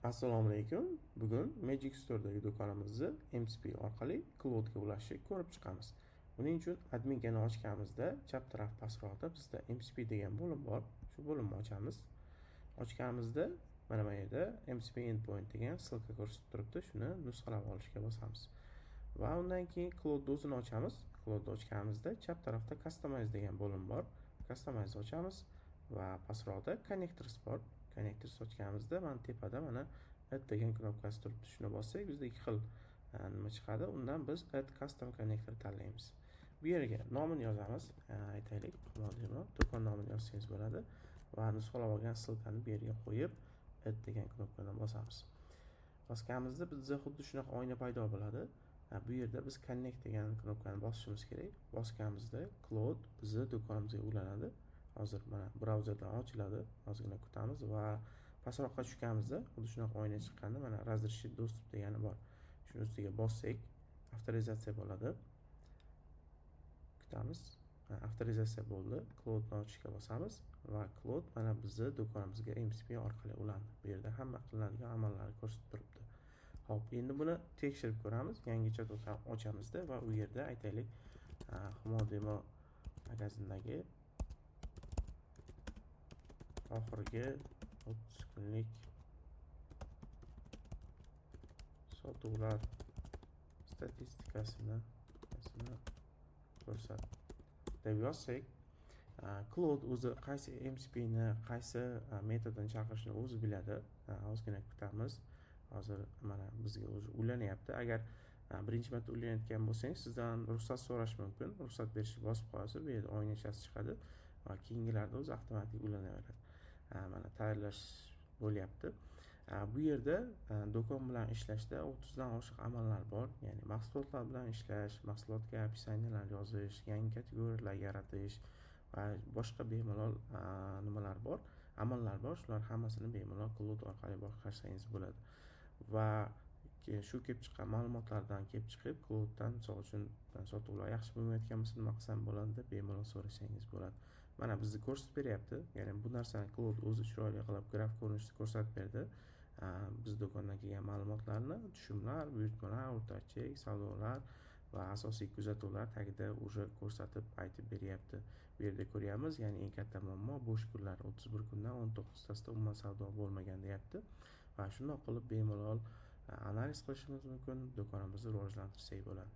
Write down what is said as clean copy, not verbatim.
Assalomu alaykum. Bugun Magic Store'dagi do'konimizni MCP orqali Cloudga ulashni ko'rib chiqamiz. Buning uchun admin kanal ochganimizda chap taraf pastroqda bizda MCP degan bo'lim bor. Shu bo'limni ochamiz. Ochganimizda mana bu yerda MCP endpoint degan silka ko'rsatib turibdi. Shuni nusxalab olishga bosamiz. Va undan keyin Cloud o'zini ochamiz. Cloudni ochganimizda chap tarafda Customize degan bo'lim bor. Customize ochamiz va pastroqda Connectors bor. Connectors ochganimizda mana tepada mana add degan knopkasi turibdi. Shuni bossak bizda ikki xil nima chiqadi. Undan biz add custom connector tanlaymiz. Bu yerga nomini yozamiz. Aytaylik, do'kon nomini yozsangiz bo'ladi va nusxalab olgan silkani bu yerga qo'yib add degan knopkadan bosamiz. Bosganimizda bizda xuddi shunaqa oyna paydo bo'ladi. Bu yerda biz connect degan knopkani bosishimiz kerak. Bosganimizda Cloud bizni do'konimizga ulanadi. Hozir mana brauzerdan ochiladi. Ozgina kutamiz va pastroqqa tushganimizda xuddi shunaqa oyna chiqqanda mana razрешить доступ degani bor. Shuni ustiga bossak, avtorizatsiya bo'ladi. Kutamiz. Avtorizatsiya bo'ldi. Cloudni ochishga bosamiz va Cloud mana bizni do'konimizga MCP orqali ulandi. Bu yerda hamma qilinadigan amallarni ko'rsatib turibdi. Xo'p, endi buni tekshirib ko'ramiz. Yangicha do'kon ochamizda va u yerda aytaylik, Humo Demo magazindagi oxirgi 30 kunlik sotuvlar statistikasini ko'rsat deb yozsak, Cloud o'zi qaysi MCP ni, qaysi metodni chaqirishni o'zi biladi. Ozgina kutamiz. Hozir mana bizga o'zi ulanyapti. Agar birinchi marta ulanayotgan bo'lsangiz, sizdan ruxsat so'rash mumkin. Ruxsat berishni bosib qo'yasiz, bu yerda oynachasi chiqadi va keyingilarda o'zi avtomatik ulanaveradi. Mana tayyorlash bo'lyapti. Bu yerda do'kon bilan ishlashda 30 dan oshiq amallar bor. Ya'ni mahsulotlar bilan ishlash, mahsulotga описаниялар yozish, yangi kategoriyalar yaratish va boshqa bemalol nimalar bor, amallar bor. Shular hammasini bemalol Cloud orqali boshqarsangiz bo'ladi. Va shu kelib chiqqan ma'lumotlardan kelib chiqib, Clouddan misol uchun sotuvlar yaxshi bo'lmayotgan bo'lsa nima qilsam bo'ladi deb bemalol so'rasangiz bo'ladi. Mana bizni ko'rsatib beryapti. Ya'ni bu narsani Cloud o'zi chiroyli qilib graf ko'rinishida ko'rsatib berdi. Biz do'kondan kelgan ma'lumotlarni, tushumlar, buyurtmalar, o'rtacha savdolar va asosiy kuzatuvlar tagida уже ko'rsatib aytib beryapti. Bu yerda ko'ryapmiz, ya'ni eng katta muammo bo'sh kunlar 31 kundan 19 tasida umuman savdo bo'lmagan deyapti. Va shunday qilib bemalol analiz qilishimiz mumkin, do'konimizni rivojlantirsak bo'ladi.